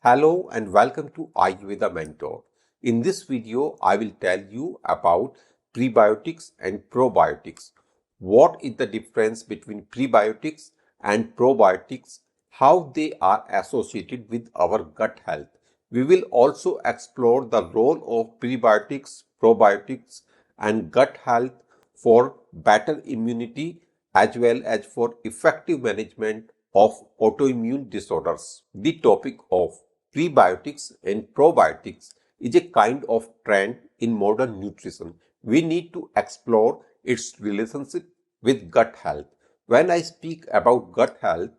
Hello and welcome to Ayurveda Mentor. In this video, I will tell you about prebiotics and probiotics. What is the difference between prebiotics and probiotics? How they are associated with our gut health. We will also explore the role of prebiotics, probiotics and gut health for better immunity as well as for effective management of autoimmune disorders. The topic of prebiotics and probiotics is a kind of trend in modern nutrition. We need to explore its relationship with gut health. When I speak about gut health,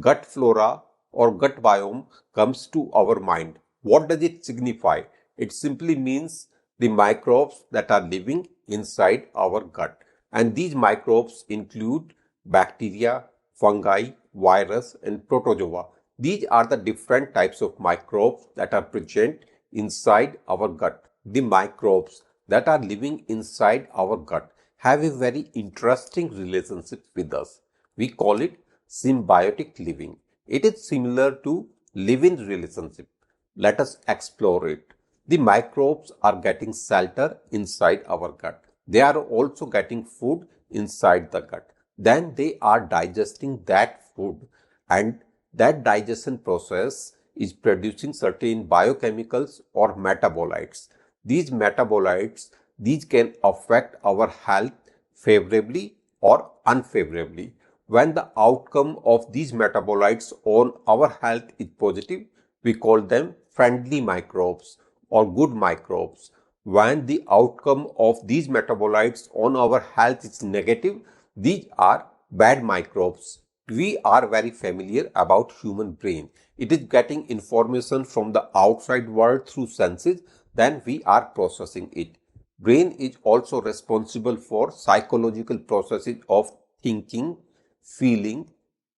gut flora or gut biome comes to our mind. What does it signify? It simply means the microbes that are living inside our gut. And these microbes include bacteria, fungi, virus, and protozoa. These are the different types of microbes that are present inside our gut. The microbes that are living inside our gut have a very interesting relationship with us. We call it symbiotic living. It is similar to live-in relationship. Let us explore it. The microbes are getting shelter inside our gut. They are also getting food inside the gut. Then they are digesting that food, and that digestion process is producing certain biochemicals or metabolites. These metabolites, these can affect our health favorably or unfavorably. When the outcome of these metabolites on our health is positive, we call them friendly microbes or good microbes. When the outcome of these metabolites on our health is negative, these are bad microbes. We are very familiar about human brain. It is getting information from the outside world through senses, then we are processing it. Brain is also responsible for psychological processes of thinking, feeling,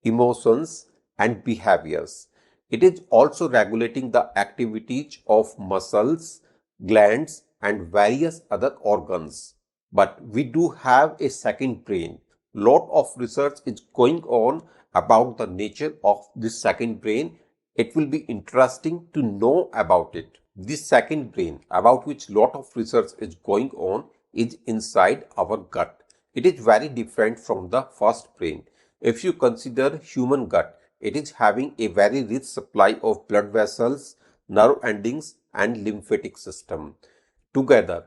emotions and behaviors. It is also regulating the activities of muscles, glands and various other organs. But we do have a second brain. Lot of research is going on about the nature of this second brain. It will be interesting to know about it. This second brain, about which lot of research is going on, is inside our gut. It is very different from the first brain. If you consider human gut, it is having a very rich supply of blood vessels, nerve endings and lymphatic system. Together,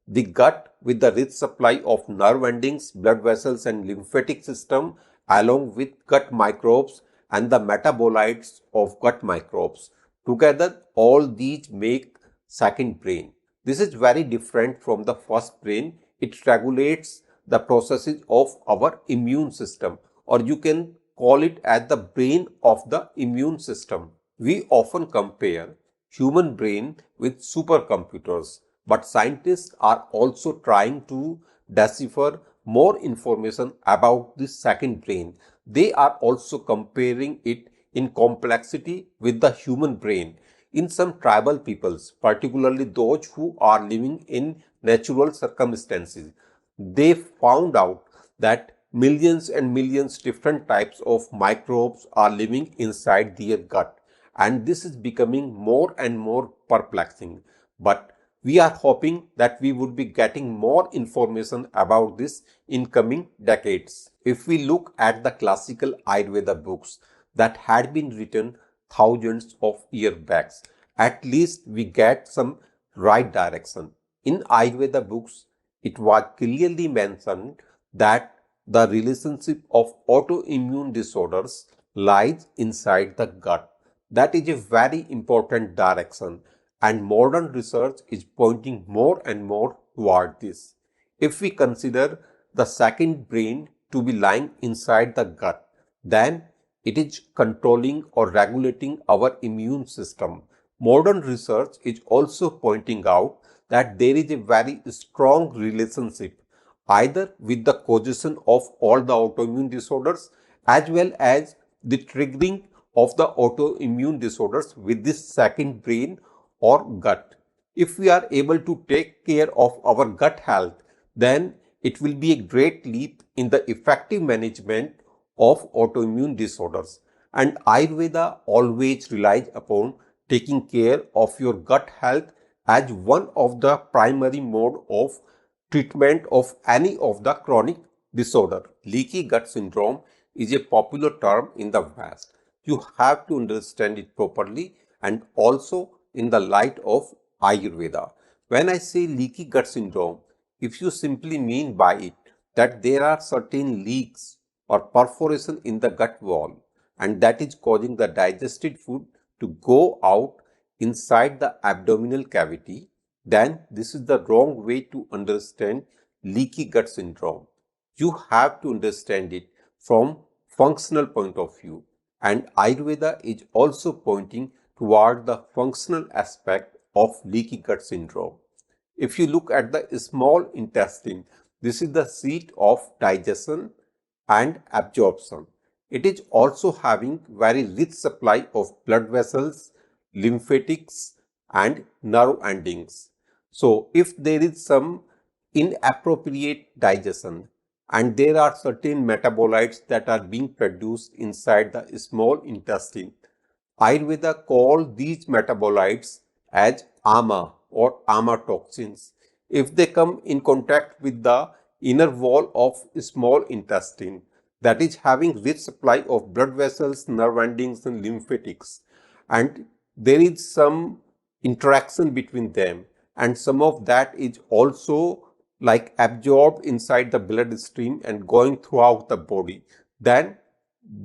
the gut with the rich supply of nerve endings, blood vessels and lymphatic system along with gut microbes and the metabolites of gut microbes. Together, all these make second brain. This is very different from the first brain. It regulates the processes of our immune system, or you can call it as the brain of the immune system. We often compare human brain with supercomputers, but scientists are also trying to decipher more information about the second brain. They are also comparing it in complexity with the human brain. In some tribal peoples, particularly those who are living in natural circumstances, they found out that millions and millions different types of microbes are living inside their gut, and this is becoming more and more perplexing. But we are hoping that we would be getting more information about this in coming decades. If we look at the classical Ayurveda books that had been written thousands of years back, at least we get some right direction. In Ayurveda books, it was clearly mentioned that the relationship of autoimmune disorders lies inside the gut. That is a very important direction, and modern research is pointing more and more toward this. If we consider the second brain to be lying inside the gut, then it is controlling or regulating our immune system. Modern research is also pointing out that there is a very strong relationship either with the causation of all the autoimmune disorders as well as the triggering of the autoimmune disorders with this second brain or gut. If we are able to take care of our gut health, then it will be a great leap in the effective management of autoimmune disorders. And Ayurveda always relies upon taking care of your gut health as one of the primary mode of treatment of any of the chronic disorder. Leaky gut syndrome is a popular term in the West. You have to understand it properly and also in the light of Ayurveda. When I say leaky gut syndrome, if you simply mean by it that there are certain leaks or perforation in the gut wall and that is causing the digested food to go out inside the abdominal cavity, then this is the wrong way to understand leaky gut syndrome. You have to understand it from functional point of view, and Ayurveda is also pointing toward the functional aspect of leaky gut syndrome. If you look at the small intestine, this is the seat of digestion and absorption. It is also having very rich supply of blood vessels, lymphatics and nerve endings. So if there is some inappropriate digestion and there are certain metabolites that are being produced inside the small intestine, Ayurveda calls these metabolites as ama or amatoxins. If they come in contact with the inner wall of small intestine that is having rich supply of blood vessels, nerve endings and lymphatics, and there is some interaction between them, and some of that is also like absorbed inside the bloodstream and going throughout the body, then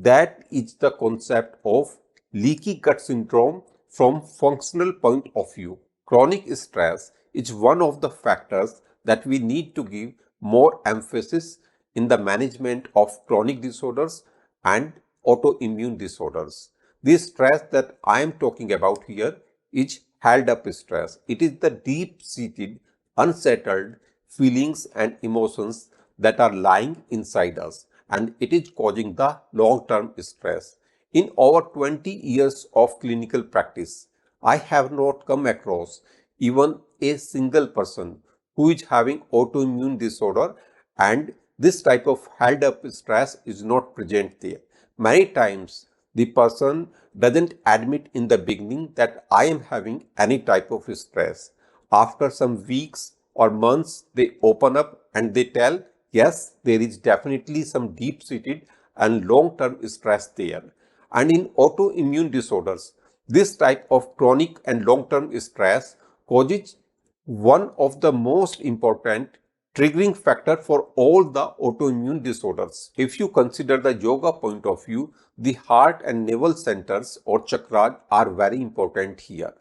that is the concept of leaky gut syndrome from functional point of view. Chronic stress is one of the factors that we need to give more emphasis in the management of chronic disorders and autoimmune disorders. This stress that I am talking about here is held up stress. It is the deep-seated, unsettled feelings and emotions that are lying inside us, and it is causing the long-term stress. In over 20 years of clinical practice, I have not come across even a single person who is having autoimmune disorder and this type of held up stress is not present there. Many times the person doesn't admit in the beginning that I am having any type of stress. After some weeks or months, they open up and they tell, yes, there is definitely some deep-seated and long-term stress there. And in autoimmune disorders, this type of chronic and long-term stress causes one of the most important triggering factor for all the autoimmune disorders. If you consider the yoga point of view, the heart and navel centers or chakras are very important here.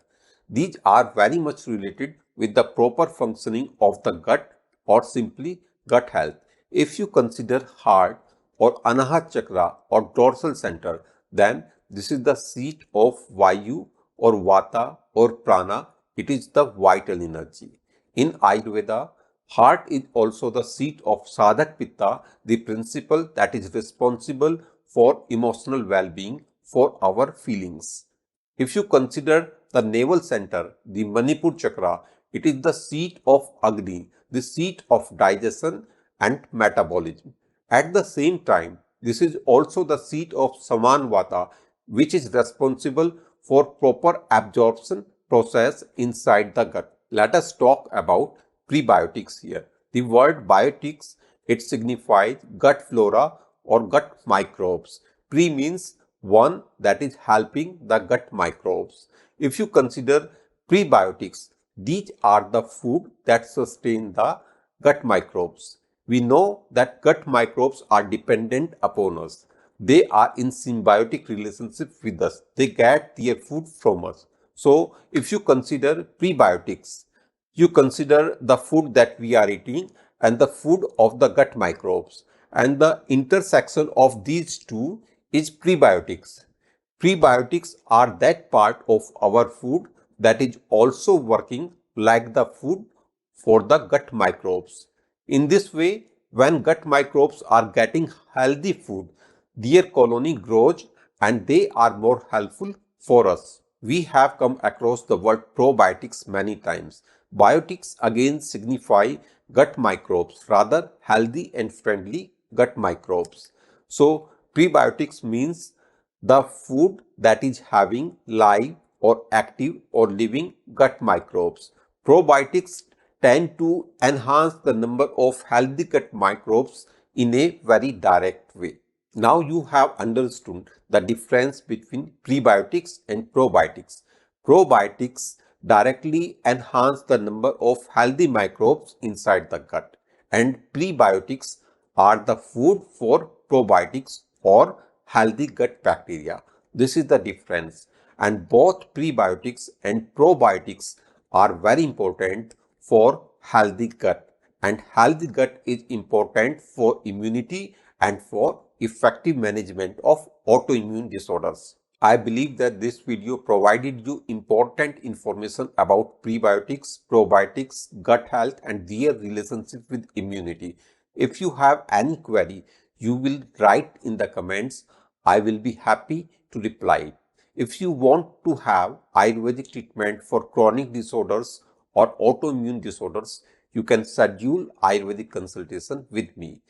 These are very much related with the proper functioning of the gut or simply gut health. If you consider heart or Anahat chakra or dorsal center, then this is the seat of Vayu or Vata or Prana. It is the vital energy. In Ayurveda, heart is also the seat of Sadhak Pitta, the principle that is responsible for emotional well-being, for our feelings. If you consider the navel center, the Manipur chakra, it is the seat of Agni, the seat of digestion and metabolism. At the same time, this is also the seat of Samanvata, which is responsible for proper absorption process inside the gut. Let us talk about prebiotics here. The word biotics, it signifies gut flora or gut microbes. Pre means one that is helping the gut microbes. If you consider prebiotics, these are the food that sustain the gut microbes. We know that gut microbes are dependent upon us. They are in symbiotic relationship with us. They get their food from us. So, if you consider prebiotics, you consider the food that we are eating and the food of the gut microbes. And the intersection of these two is prebiotics. Prebiotics are that part of our food that is also working like the food for the gut microbes. In this way, when gut microbes are getting healthy food, their colony grows and they are more helpful for us. We have come across the word probiotics many times. Biotics again signify gut microbes, rather healthy and friendly gut microbes. So, prebiotics means the food that is having live or active or living gut microbes. Probiotics tend to enhance the number of healthy gut microbes in a very direct way. Now you have understood the difference between prebiotics and probiotics. Probiotics directly enhance the number of healthy microbes inside the gut, and prebiotics are the food for probiotics or healthy gut bacteria. This is the difference, and both prebiotics and probiotics are very important for healthy gut, and healthy gut is important for immunity and for effective management of autoimmune disorders. I believe that this video provided you important information about prebiotics, probiotics, gut health and their relationship with immunity. If you have any query, you will write in the comments. I will be happy to reply. If you want to have Ayurvedic treatment for chronic disorders or autoimmune disorders, you can schedule Ayurvedic consultation with me.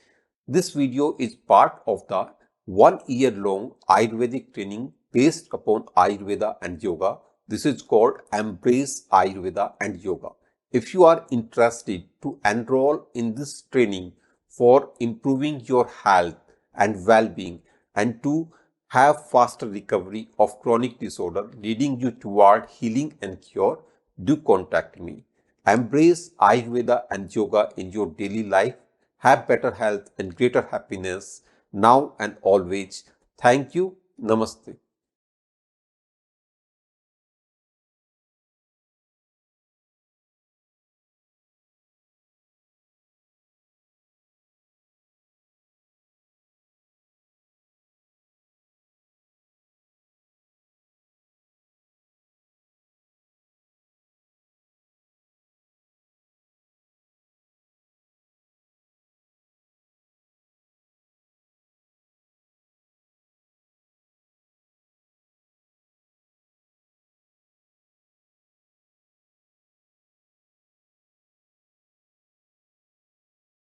This video is part of the 1-year-long Ayurvedic training based upon Ayurveda and Yoga. This is called Embrace Ayurveda and Yoga. If you are interested to enroll in this training for improving your health and well-being and to have faster recovery of chronic disorder leading you toward healing and cure, do contact me. Embrace Ayurveda and Yoga in your daily life. Have better health and greater happiness now and always. Thank you. Namaste.